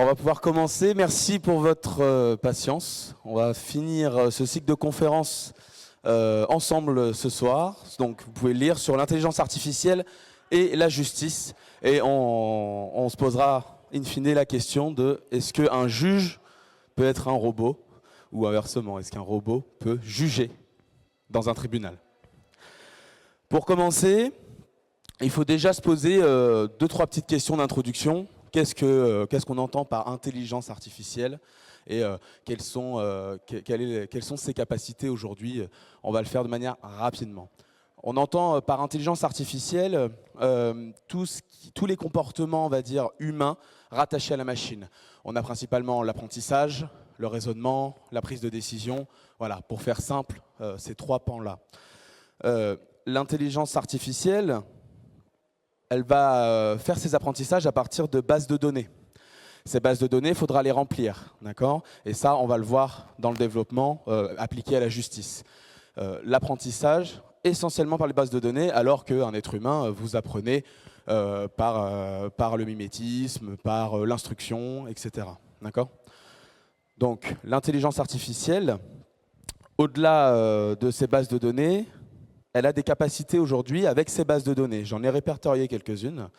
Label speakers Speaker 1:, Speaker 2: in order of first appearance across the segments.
Speaker 1: On va pouvoir commencer. Merci pour votre patience. On va finir ce cycle de conférences ensemble ce soir. Donc, vous pouvez lire sur l'intelligence artificielle et la justice. Et on se posera in fine la question de est-ce qu'un juge peut être un robot ou inversement, est-ce qu'un robot peut juger dans un tribunal? Pour commencer, il faut déjà se poser 2-3 petites questions d'introduction. Qu'est-ce qu'on entend par intelligence artificielle et quelles sont ses capacités aujourd'hui? On va le faire de manière rapidement. On entend par intelligence artificielle tous les comportements, on va dire, humains rattachés à la machine. On a principalement l'apprentissage, le raisonnement, la prise de décision. Voilà, pour faire simple, ces 3 pans-là. L'intelligence artificielle, elle va faire ses apprentissages à partir de bases de données. Ces bases de données, il faudra les remplir, d'accord? Et ça, on va le voir dans le développement appliqué à la justice. L'apprentissage, essentiellement par les bases de données, alors qu'un être humain, vous apprenez par le mimétisme, par l'instruction, etc. D'accord? Donc, l'intelligence artificielle, au-delà de ces bases de données, elle a des capacités aujourd'hui avec ces bases de données. J'en ai répertorié quelques-unes.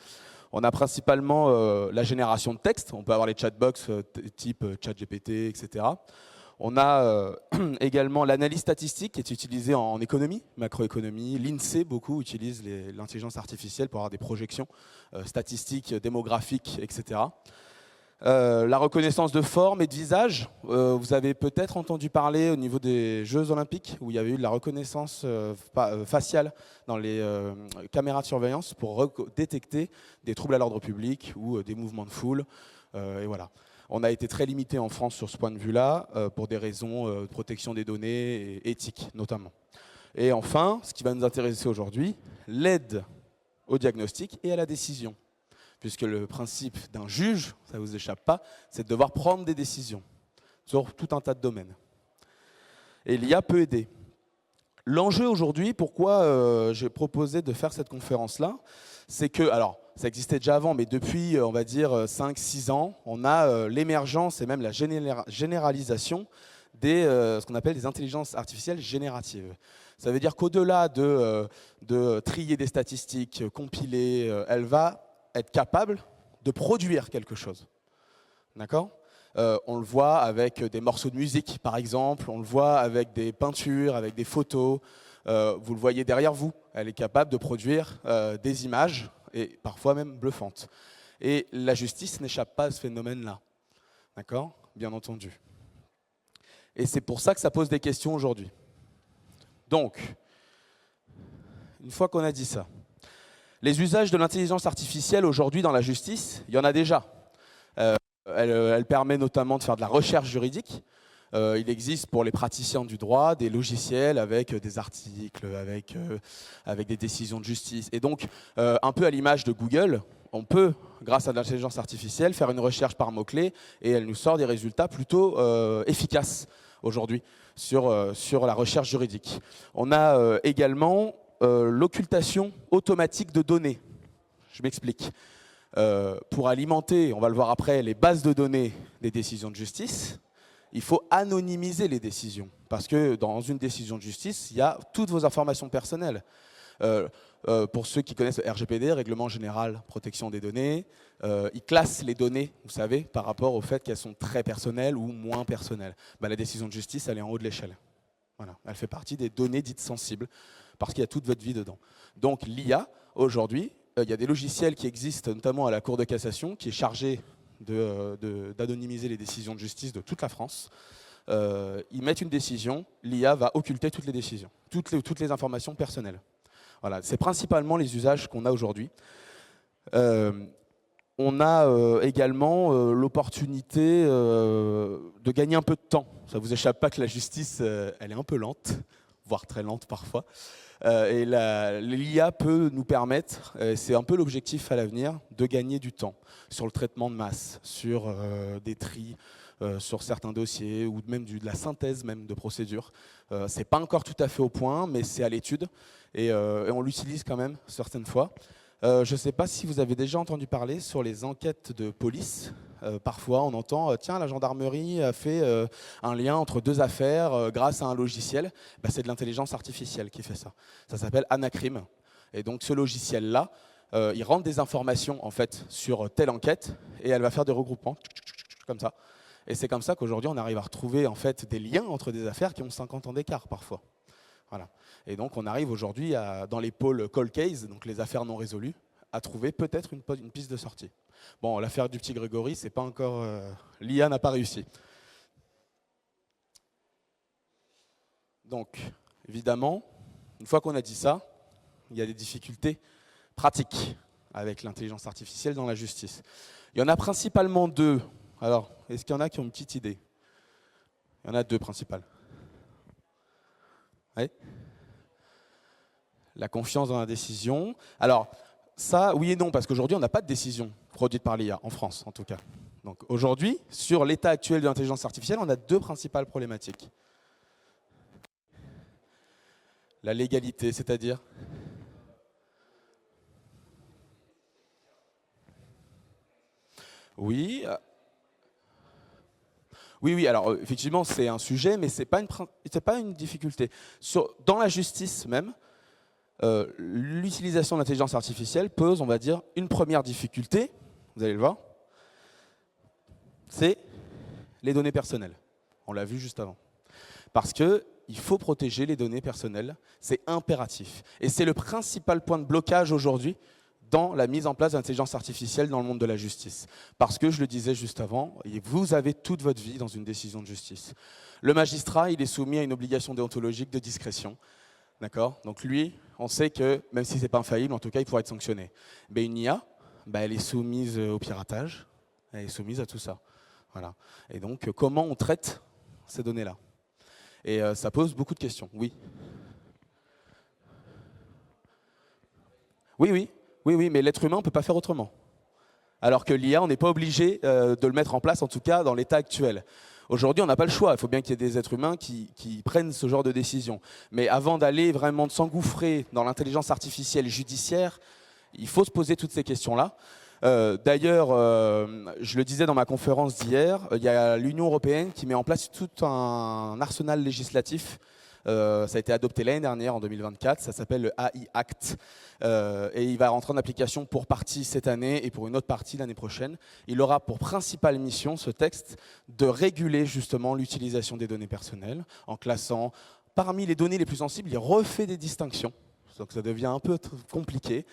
Speaker 1: On a principalement la génération de texte. On peut avoir les chatbox type ChatGPT, etc. On a également l'analyse statistique qui est utilisée en économie, macroéconomie. L'INSEE, beaucoup, utilise l'intelligence artificielle pour avoir des projections statistiques, démographiques, etc. La reconnaissance de forme et de visage, vous avez peut-être entendu parler au niveau des Jeux Olympiques où il y avait eu de la reconnaissance faciale dans les caméras de surveillance pour détecter des troubles à l'ordre public ou des mouvements de foule. Et voilà. On a été très limité en France sur ce point de vue-là pour des raisons de protection des données et éthiques notamment. Et enfin, ce qui va nous intéresser aujourd'hui, l'aide au diagnostic et à la décision. Puisque le principe d'un juge, ça ne vous échappe pas, c'est de devoir prendre des décisions sur tout un tas de domaines. Et l'IA peut aider. L'enjeu aujourd'hui, pourquoi j'ai proposé de faire cette conférence-là, c'est que, alors, ça existait déjà avant, mais depuis, on va dire, 5-6 ans, on a l'émergence et même la généralisation des ce qu'on appelle des intelligences artificielles génératives. Ça veut dire qu'au-delà de trier des statistiques, compiler, elle va être capable de produire quelque chose. D'accord ? On le voit avec des morceaux de musique, par exemple. On le voit avec des peintures, avec des photos. Vous le voyez derrière vous. Elle est capable de produire des images, et parfois même bluffantes. Et la justice n'échappe pas à ce phénomène-là. D'accord ? Bien entendu. Et c'est pour ça que ça pose des questions aujourd'hui. Donc, une fois qu'on a dit ça, les usages de l'intelligence artificielle aujourd'hui dans la justice, il y en a déjà. Elle permet notamment de faire de la recherche juridique. Il existe pour les praticiens du droit des logiciels avec des articles, avec des décisions de justice. Et donc, un peu à l'image de Google, on peut, grâce à l'intelligence artificielle, faire une recherche par mots-clés et elle nous sort des résultats plutôt efficaces aujourd'hui sur la recherche juridique. On a également l'occultation automatique de données. Je m'explique. Pour alimenter, on va le voir après, les bases de données des décisions de justice, il faut anonymiser les décisions. Parce que dans une décision de justice, il y a toutes vos informations personnelles. Pour ceux qui connaissent le RGPD, Règlement Général Protection des Données, ils classent les données, vous savez, par rapport au fait qu'elles sont très personnelles ou moins personnelles. La décision de justice, elle est en haut de l'échelle. Voilà. Elle fait partie des données dites sensibles, parce qu'il y a toute votre vie dedans. Donc l'IA, aujourd'hui, il y a des logiciels qui existent, notamment à la Cour de cassation, qui est chargée d'anonymiser les décisions de justice de toute la France. Ils mettent une décision, l'IA va occulter toutes les décisions, toutes les informations personnelles. Voilà, c'est principalement les usages qu'on a aujourd'hui. On a également l'opportunité de gagner un peu de temps. Ça ne vous échappe pas que la justice, elle est un peu lente, voire très lente parfois. Et l'IA peut nous permettre, c'est un peu l'objectif à l'avenir, de gagner du temps sur le traitement de masse, sur des tris, sur certains dossiers, ou même de la synthèse même de procédures. C'est pas encore tout à fait au point, mais c'est à l'étude, et on l'utilise quand même certaines fois. Je ne sais pas si vous avez déjà entendu parler sur les enquêtes de police Parfois, on entend tiens, la gendarmerie a fait un lien entre deux affaires grâce à un logiciel. Bah, c'est de l'intelligence artificielle qui fait ça. Ça s'appelle Anacrim. Et donc, ce logiciel-là, il rentre des informations en fait sur telle enquête et elle va faire des regroupements comme ça. Et c'est comme ça qu'aujourd'hui, on arrive à retrouver en fait des liens entre des affaires qui ont 50 ans d'écart parfois. Voilà. Et donc, on arrive aujourd'hui dans les pôles cold case, donc les affaires non résolues, à trouver peut-être une piste de sortie. Bon, l'affaire du petit Grégory, c'est pas encore. L'IA n'a pas réussi. Donc, évidemment, une fois qu'on a dit ça, il y a des difficultés pratiques avec l'intelligence artificielle dans la justice. Il y en a principalement deux. Alors, est-ce qu'il y en a qui ont une petite idée? Il y en a deux principales. Oui. La confiance dans la décision. Alors, ça, oui et non, parce qu'aujourd'hui, on n'a pas de décision produite par l'IA, en France en tout cas. Donc aujourd'hui, sur l'état actuel de l'intelligence artificielle, on a deux principales problématiques. La légalité, c'est-à-dire? Oui. Oui, alors effectivement, c'est un sujet, mais ce n'est pas une difficulté. Dans la justice même, l'utilisation de l'intelligence artificielle pose, on va dire, une première difficulté, vous allez le voir, c'est les données personnelles. On l'a vu juste avant. Parce qu'il faut protéger les données personnelles, c'est impératif. Et c'est le principal point de blocage aujourd'hui dans la mise en place de l'intelligence artificielle dans le monde de la justice. Parce que, je le disais juste avant, vous avez toute votre vie dans une décision de justice. Le magistrat, il est soumis à une obligation déontologique de discrétion. D'accord? Donc lui, on sait que, même si ce n'est pas infaillible, en tout cas, il pourra être sanctionné. Mais une IA, elle est soumise au piratage, elle est soumise à tout ça. Voilà. Et donc, comment on traite ces données-là? Et ça pose beaucoup de questions, oui. Oui, mais l'être humain ne peut pas faire autrement. Alors que l'IA, on n'est pas obligé de le mettre en place, en tout cas dans l'état actuel. Aujourd'hui, on n'a pas le choix. Il faut bien qu'il y ait des êtres humains qui prennent ce genre de décision. Mais avant d'aller vraiment s'engouffrer dans l'intelligence artificielle judiciaire, il faut se poser toutes ces questions-là. D'ailleurs, je le disais dans ma conférence d'hier, il y a l'Union européenne qui met en place tout un arsenal législatif. Ça a été adopté l'année dernière, en 2024. Ça s'appelle le AI Act. Et il va rentrer en application pour partie cette année et pour une autre partie l'année prochaine. Il aura pour principale mission, ce texte, de réguler justement l'utilisation des données personnelles en classant parmi les données les plus sensibles, il refait des distinctions. Donc ça devient un peu compliqué.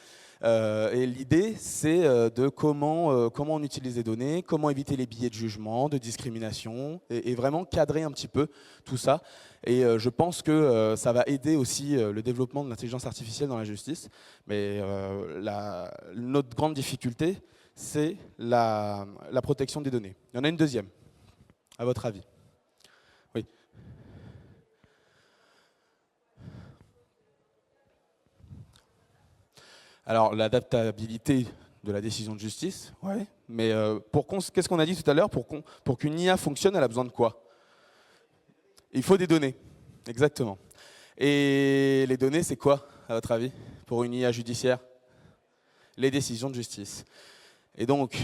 Speaker 1: Et l'idée, c'est de comment on utilise les données, comment éviter les biais de jugement, de discrimination, et vraiment cadrer un petit peu tout ça. Et je pense que ça va aider aussi le développement de l'intelligence artificielle dans la justice. Mais notre grande difficulté, c'est la protection des données. Il y en a une deuxième, à votre avis? Oui. Alors, l'adaptabilité de la décision de justice, ouais. Mais qu'est-ce qu'on a dit tout à l'heure? Pour qu'une IA fonctionne, elle a besoin de quoi? Il faut des données, exactement. Et les données, c'est quoi, à votre avis, pour une IA judiciaire? Les décisions de justice. Et donc,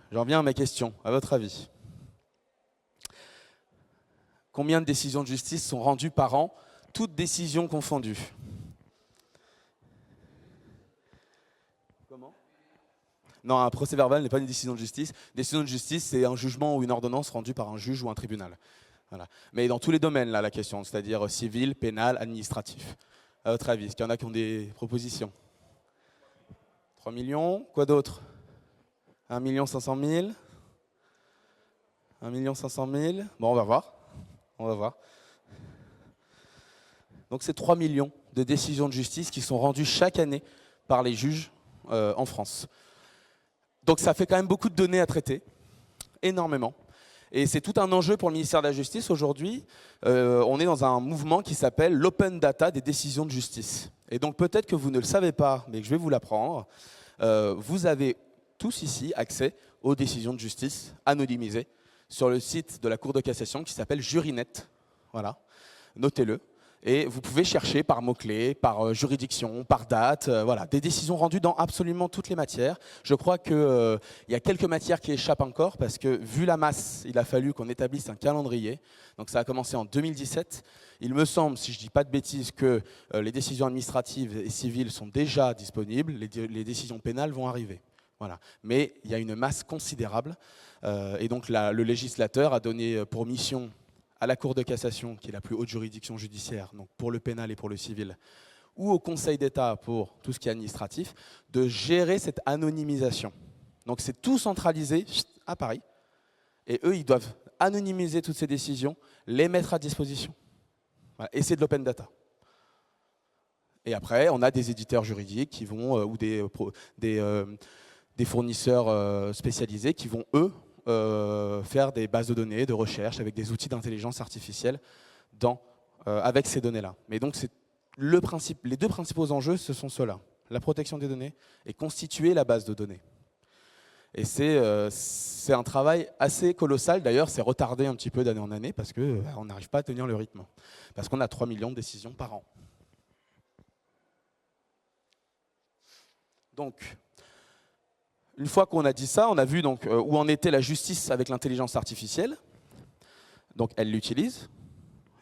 Speaker 1: j'en viens à ma question, à votre avis. Combien de décisions de justice sont rendues par an, toutes décisions confondues? Comment? Non, un procès verbal n'est pas une décision de justice. Une décision de justice, c'est un jugement ou une ordonnance rendue par un juge ou un tribunal. Voilà. Mais dans tous les domaines, là, la question, c'est-à-dire civil, pénal, administratif. À votre avis, est-ce qu'il y en a qui ont des propositions? 3 millions, quoi d'autre? 1 500 000 1 500 000. Bon, on va voir. On va voir. Donc c'est 3 millions de décisions de justice qui sont rendues chaque année par les juges en France. Donc ça fait quand même beaucoup de données à traiter, énormément. Et c'est tout un enjeu pour le ministère de la Justice. Aujourd'hui, on est dans un mouvement qui s'appelle l'open data des décisions de justice. Et donc peut-être que vous ne le savez pas, mais que je vais vous l'apprendre. Vous avez tous ici accès aux décisions de justice anonymisées sur le site de la Cour de cassation qui s'appelle Jurinet. Voilà, notez-le. Et vous pouvez chercher par mots-clés, par juridiction, par date, voilà, des décisions rendues dans absolument toutes les matières. Je crois qu'il y a quelques matières qui échappent encore parce que, vu la masse, il a fallu qu'on établisse un calendrier. Donc ça a commencé en 2017. Il me semble, si je ne dis pas de bêtises, que les décisions administratives et civiles sont déjà disponibles, les décisions pénales vont arriver. Voilà. Mais il y a une masse considérable et donc le législateur a donné pour mission à la Cour de cassation, qui est la plus haute juridiction judiciaire, donc pour le pénal et pour le civil, ou au Conseil d'État pour tout ce qui est administratif, de gérer cette anonymisation. Donc c'est tout centralisé à Paris, et eux, ils doivent anonymiser toutes ces décisions, les mettre à disposition. Voilà. Et c'est de l'open data. Et après, on a des éditeurs juridiques qui vont, ou des fournisseurs spécialisés qui vont, eux, faire des bases de données, de recherche avec des outils d'intelligence artificielle avec ces données-là. Mais donc, les deux principaux enjeux, ce sont ceux-là. La protection des données et constituer la base de données. Et c'est un travail assez colossal. D'ailleurs, c'est retardé un petit peu d'année en année parce qu'on n'arrive pas à tenir le rythme. Parce qu'on a 3 millions de décisions par an. Donc, une fois qu'on a dit ça, on a vu donc, où en était la justice avec l'intelligence artificielle. Donc elle l'utilise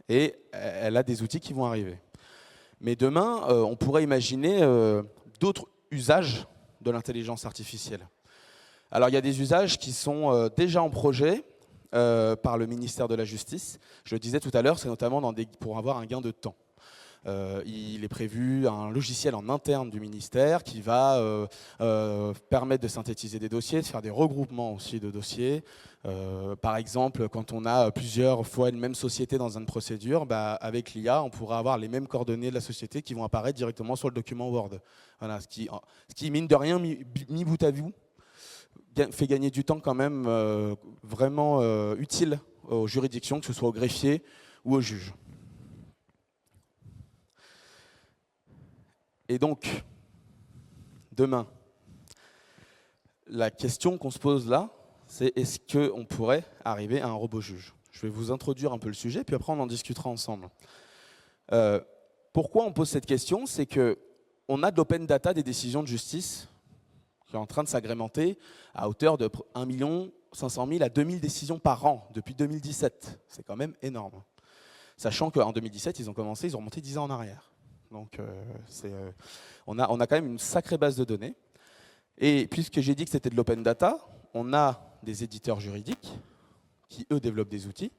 Speaker 1: et elle a des outils qui vont arriver. Mais demain, on pourrait imaginer d'autres usages de l'intelligence artificielle. Alors il y a des usages qui sont déjà en projet par le ministère de la Justice. Je le disais tout à l'heure, c'est notamment pour avoir un gain de temps. Il est prévu un logiciel en interne du ministère qui va permettre de synthétiser des dossiers, de faire des regroupements aussi de dossiers. Par exemple, quand on a plusieurs fois une même société dans une procédure, avec l'IA, on pourra avoir les mêmes coordonnées de la société qui vont apparaître directement sur le document Word. Voilà, ce qui mine de rien, mis bout à bout, fait gagner du temps quand même vraiment utile aux juridictions, que ce soit aux greffiers ou aux juges. Et donc, demain, la question qu'on se pose là, c'est est-ce qu'on pourrait arriver à un robot juge? Je vais vous introduire un peu le sujet, puis après on en discutera ensemble. Pourquoi on pose cette question? C'est qu'on a de l'open data des décisions de justice qui est en train de s'agrémenter à hauteur de 1 500 000 à 2 000 décisions par an depuis 2017. C'est quand même énorme. Sachant qu'en 2017, ils ont remonté 10 ans en arrière. Donc on a quand même une sacrée base de données. Et puisque j'ai dit que c'était de l'open data, on a des éditeurs juridiques qui, eux, développent des outils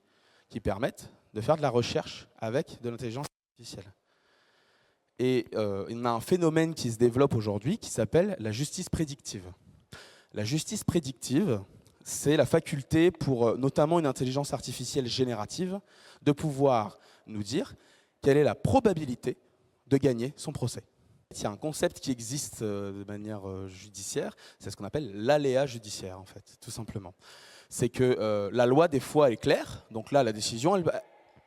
Speaker 1: qui permettent de faire de la recherche avec de l'intelligence artificielle. Et on a un phénomène qui se développe aujourd'hui qui s'appelle la justice prédictive. La justice prédictive, c'est la faculté pour notamment une intelligence artificielle générative de pouvoir nous dire quelle est la probabilité de gagner son procès. Il y a un concept qui existe de manière judiciaire, c'est ce qu'on appelle l'aléa judiciaire, en fait, tout simplement. C'est que la loi, des fois, est claire, donc là, la décision,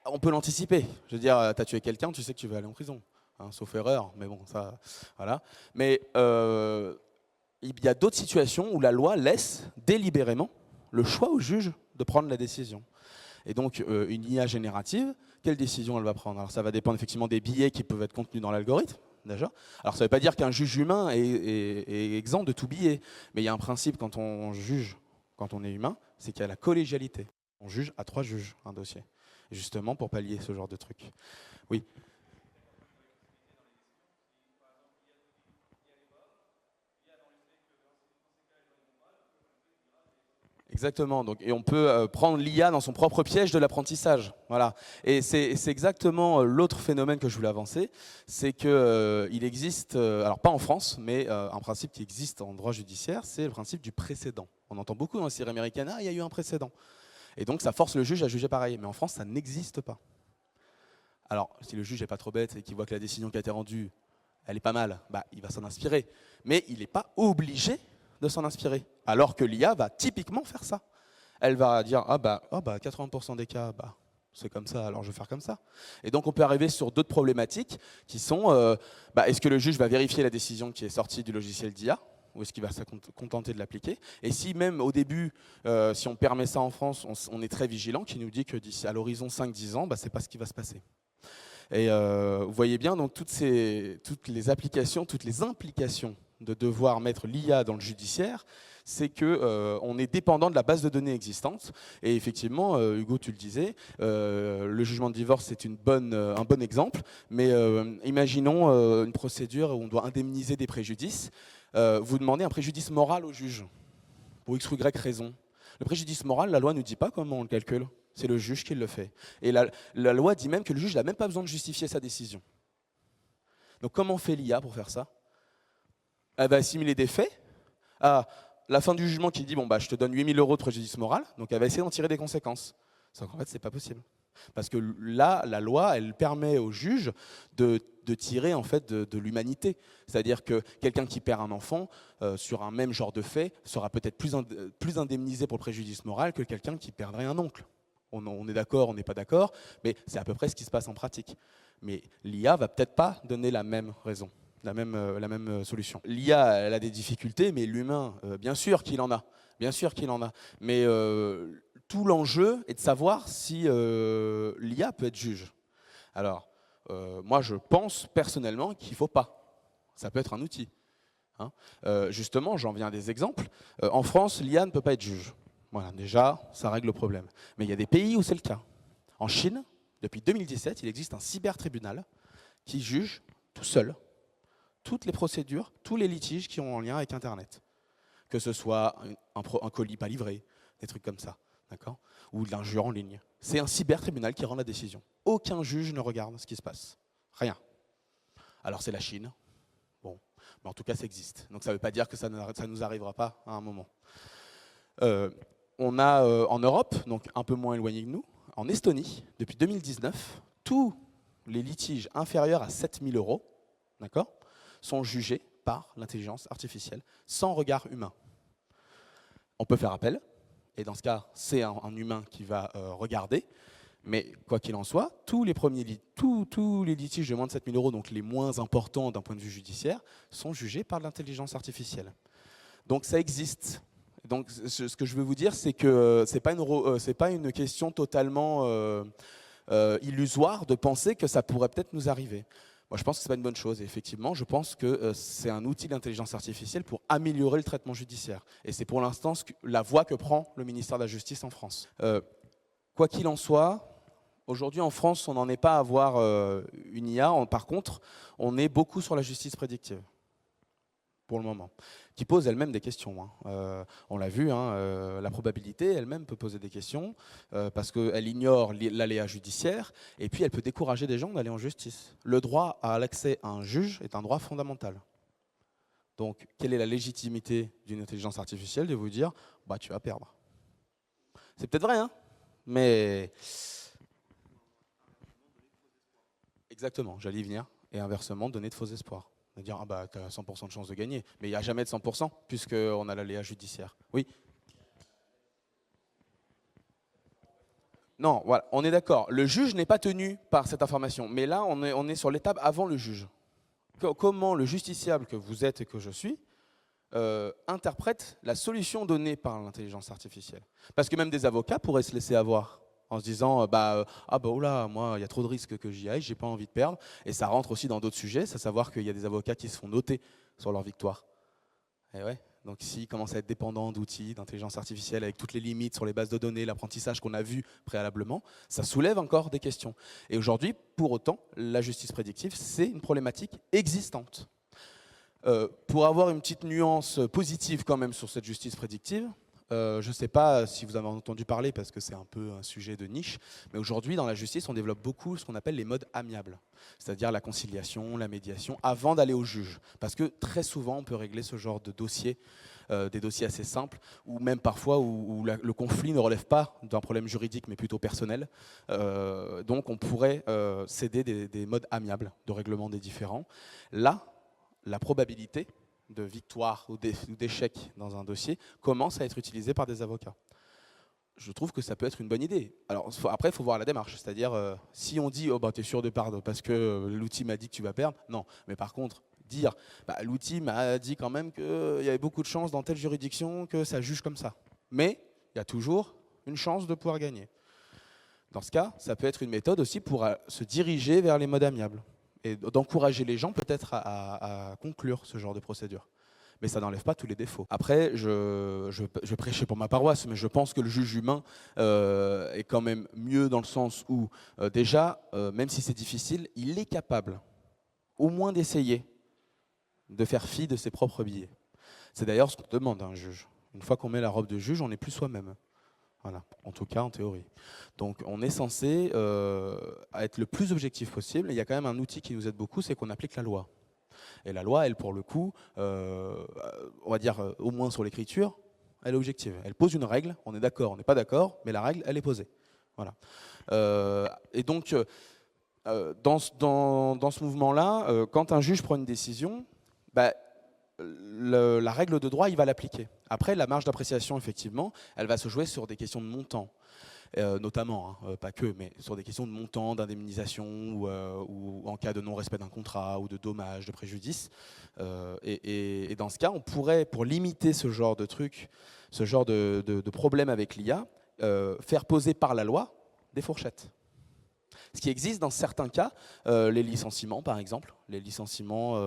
Speaker 1: on peut l'anticiper. Je veux dire, tu as tué quelqu'un, tu sais que tu vas aller en prison, hein, sauf erreur, mais bon, ça, voilà. Mais il y a d'autres situations où la loi laisse délibérément le choix au juge de prendre la décision. Et donc, une IA générative, quelle décision elle va prendre? Alors, ça va dépendre effectivement des biais qui peuvent être contenus dans l'algorithme, déjà. Alors, ça ne veut pas dire qu'un juge humain est exempt de tout biais, mais il y a un principe quand on juge, quand on est humain, c'est qu'il y a la collégialité. On juge à 3 juges un dossier, justement pour pallier ce genre de truc. Oui. Exactement. Donc, et on peut prendre l'IA dans son propre piège de l'apprentissage. Voilà. Et c'est exactement l'autre phénomène que je voulais avancer, c'est qu'il existe, alors pas en France, mais un principe qui existe en droit judiciaire, c'est le principe du précédent. On entend beaucoup dans les séries américaines, il y a eu un précédent. Et donc ça force le juge à juger pareil. Mais en France, ça n'existe pas. Alors, si le juge n'est pas trop bête et qu'il voit que la décision qui a été rendue, elle est pas mal, il va s'en inspirer. Mais il n'est pas obligé de s'en inspirer. Alors que l'IA va typiquement faire ça. Elle va dire 80% des cas, c'est comme ça, alors je vais faire comme ça. Et donc on peut arriver sur d'autres problématiques qui sont est-ce que le juge va vérifier la décision qui est sortie du logiciel d'IA ou est-ce qu'il va se contenter de l'appliquer? Et si même au début, si on permet ça en France, on est très vigilant, qui nous dit que d'ici à l'horizon 5-10 ans, c'est pas ce qui va se passer. Et vous voyez bien donc toutes les applications, toutes les implications de devoir mettre l'IA dans le judiciaire, c'est qu'on est dépendant de la base de données existante. Et effectivement, Hugo, tu le disais, le jugement de divorce, c'est un bon exemple. Mais imaginons une procédure où on doit indemniser des préjudices. Vous demandez un préjudice moral au juge, pour X ou Y raison. Le préjudice moral, la loi ne nous dit pas comment on le calcule. C'est le juge qui le fait. Et la loi dit même que le juge n'a même pas besoin de justifier sa décision. Donc comment fait l'IA pour faire ça? Elle va assimiler des faits à la fin du jugement qui dit bon, bah, je te donne 8 000 € de préjudice moral, donc elle va essayer d'en tirer des conséquences. Sauf qu'en fait, c'est pas possible. Parce que là, la loi, elle permet au juge de tirer en fait de l'humanité. C'est-à-dire que quelqu'un qui perd un enfant sur un même genre de fait sera peut-être plus indemnisé pour le préjudice moral que quelqu'un qui perdrait un oncle. On est d'accord, on n'est pas d'accord, mais c'est à peu près ce qui se passe en pratique. Mais l'IA va peut-être pas donner la même raison, la même solution. L'IA, elle a des difficultés, mais l'humain, bien sûr qu'il en a. Bien sûr qu'il en a. Mais tout l'enjeu est de savoir si l'IA peut être juge. Alors, moi, je pense personnellement qu'il ne faut pas. Ça peut être un outil. Hein. Justement, j'en viens à des exemples. En France, l'IA ne peut pas être juge. Voilà, déjà, ça règle le problème. Mais il y a des pays où c'est le cas. En Chine, depuis 2017, il existe un cybertribunal qui juge tout seul toutes les procédures, tous les litiges qui ont en lien avec Internet. Que ce soit un colis pas livré, des trucs comme ça, d'accord, ou de l'injure en ligne. C'est un cybertribunal qui rend la décision. Aucun juge ne regarde ce qui se passe. Rien. Alors c'est la Chine. Bon, mais en tout cas, ça existe. Donc ça ne veut pas dire que ça ne nous arrivera pas à un moment. On a en Europe, donc un peu moins éloigné que nous, en Estonie, depuis 2019, tous les litiges inférieurs à 7 000 €, d'accord, sont jugés par l'intelligence artificielle, sans regard humain. On peut faire appel, et dans ce cas, c'est un humain qui va regarder, mais quoi qu'il en soit, tous les litiges de moins de 7 000 €, donc les moins importants d'un point de vue judiciaire, sont jugés par l'intelligence artificielle. Donc ça existe. Donc ce que je veux vous dire, c'est que c'est pas une question totalement illusoire de penser que ça pourrait peut-être nous arriver. Moi, je pense que ce n'est pas une bonne chose. Et effectivement, je pense que c'est un outil d'intelligence artificielle pour améliorer le traitement judiciaire. Et c'est pour l'instant la voie que prend le ministère de la Justice en France. Quoi qu'il en soit, aujourd'hui en France, on n'en est pas à avoir une IA. Par contre, on est beaucoup sur la justice prédictive, pour le moment, qui pose elle-même des questions. On l'a vu, la probabilité elle-même peut poser des questions parce qu'elle ignore l'aléa judiciaire et puis elle peut décourager des gens d'aller en justice. Le droit à l'accès à un juge est un droit fondamental. Donc, quelle est la légitimité d'une intelligence artificielle de vous dire bah, tu vas perdre? C'est peut-être vrai, hein, mais... Exactement, j'allais y venir. Et inversement, donner de faux espoirs. De dire, ah bah, tu as 100% de chance de gagner. Mais il n'y a jamais de 100%, puisqu'on a l'aléa judiciaire. Oui. Non, voilà, on est d'accord. Le juge n'est pas tenu par cette information. Mais là, on est sur l'étape avant le juge. Comment le justiciable que vous êtes et que je suis interprète la solution donnée par l'intelligence artificielle. Parce que même des avocats pourraient se laisser avoir en se disant oula, moi il y a trop de risques que j'y aille, j'ai pas envie de perdre. Et ça rentre aussi dans d'autres sujets, c'est à savoir qu'il y a des avocats qui se font noter sur leur victoire. Et ouais, donc s'ils commencent à être dépendants d'outils, d'intelligence artificielle avec toutes les limites sur les bases de données, l'apprentissage qu'on a vu préalablement, ça soulève encore des questions. Et aujourd'hui, pour autant, la justice prédictive, c'est une problématique existante. Pour avoir une petite nuance positive quand même sur cette justice prédictive, je ne sais pas si vous avez entendu parler parce que c'est un peu un sujet de niche, mais aujourd'hui dans la justice on développe beaucoup ce qu'on appelle les modes amiables, c'est-à-dire la conciliation, la médiation, avant d'aller au juge. Parce que très souvent on peut régler ce genre de dossiers, des dossiers assez simples, ou même parfois où le conflit ne relève pas d'un problème juridique mais plutôt personnel. Donc on pourrait céder des modes amiables de règlement des différends. Là, la probabilité de victoire ou d'échec dans un dossier commence à être utilisée par des avocats. Je trouve que ça peut être une bonne idée. Alors après, il faut voir la démarche. C'est-à-dire, si on dit « tu es sûr de perdre parce que l'outil m'a dit que tu vas perdre », non. Mais par contre, dire « l'outil m'a dit quand même qu'il y avait beaucoup de chances dans telle juridiction que ça juge comme ça ». Mais il y a toujours une chance de pouvoir gagner. Dans ce cas, ça peut être une méthode aussi pour se diriger vers les modes amiables et d'encourager les gens peut-être à conclure ce genre de procédure. Mais ça n'enlève pas tous les défauts. Après, je prêchais pour ma paroisse, mais je pense que le juge humain est quand même mieux dans le sens où, déjà, même si c'est difficile, il est capable au moins d'essayer de faire fi de ses propres biais. C'est d'ailleurs ce qu'on demande à un juge. Une fois qu'on met la robe de juge, on n'est plus soi-même. Voilà, en tout cas en théorie. Donc on est censé être le plus objectif possible. Et il y a quand même un outil qui nous aide beaucoup, c'est qu'on applique la loi. Et la loi, elle, pour le coup, on va dire au moins sur l'écriture, elle est objective. Elle pose une règle, on est d'accord, on n'est pas d'accord, mais la règle, elle est posée. Voilà. Et donc, dans ce mouvement-là, quand un juge prend une décision, bah, la règle de droit, il va l'appliquer. Après, la marge d'appréciation, effectivement, elle va se jouer sur des questions de montant, notamment, hein, pas que, mais sur des questions de montant, d'indemnisation, ou en cas de non-respect d'un contrat, ou de dommages, de préjudice. Et dans ce cas, on pourrait, pour limiter ce genre de truc, ce genre de problème avec l'IA, faire poser par la loi des fourchettes. Ce qui existe dans certains cas, les licenciements par exemple. Les licenciements,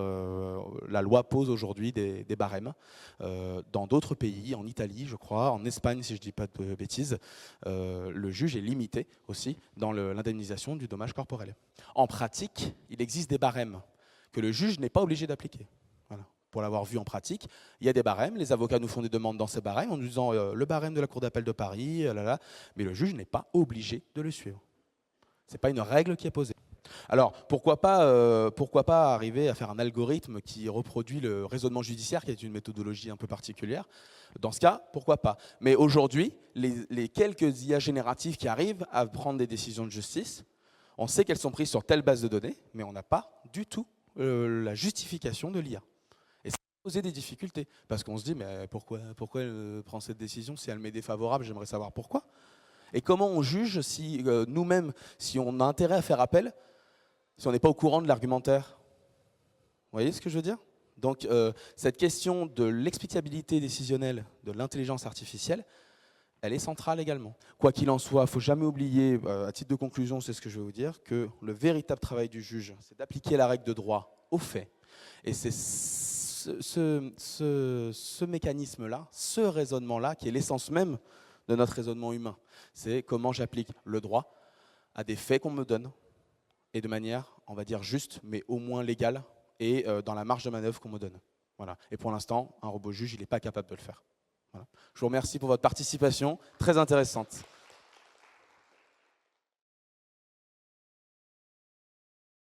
Speaker 1: la loi pose aujourd'hui des barèmes. Dans d'autres pays, en Italie je crois, en Espagne si je ne dis pas de bêtises, le juge est limité aussi dans l'indemnisation du dommage corporel. En pratique, il existe des barèmes que le juge n'est pas obligé d'appliquer. Voilà. Pour l'avoir vu en pratique, il y a des barèmes, les avocats nous font des demandes dans ces barèmes en nous disant le barème de la Cour d'appel de Paris, mais le juge n'est pas obligé de le suivre. Ce n'est pas une règle qui est posée. Alors, pourquoi pas arriver à faire un algorithme qui reproduit le raisonnement judiciaire, qui est une méthodologie un peu particulière. Dans ce cas, pourquoi pas. Mais aujourd'hui, les quelques IA génératives qui arrivent à prendre des décisions de justice, on sait qu'elles sont prises sur telle base de données, mais on n'a pas du tout la justification de l'IA. Et ça peut poser des difficultés, parce qu'on se dit, mais pourquoi elle prend cette décision si elle m'est défavorable, j'aimerais savoir pourquoi. Et comment on juge si nous-mêmes, si on a intérêt à faire appel, si on n'est pas au courant de l'argumentaire? Vous voyez ce que je veux dire? Donc cette question de l'explicabilité décisionnelle de l'intelligence artificielle, elle est centrale également. Quoi qu'il en soit, il ne faut jamais oublier, à titre de conclusion, c'est ce que je vais vous dire, que le véritable travail du juge, c'est d'appliquer la règle de droit aux faits. Et c'est ce mécanisme-là, ce raisonnement-là, qui est l'essence même de notre raisonnement humain. C'est comment j'applique le droit à des faits qu'on me donne et de manière, on va dire, juste, mais au moins légale et dans la marge de manœuvre qu'on me donne. Voilà. Et pour l'instant, un robot juge, il n'est pas capable de le faire. Voilà. Je vous remercie pour votre participation, très intéressante.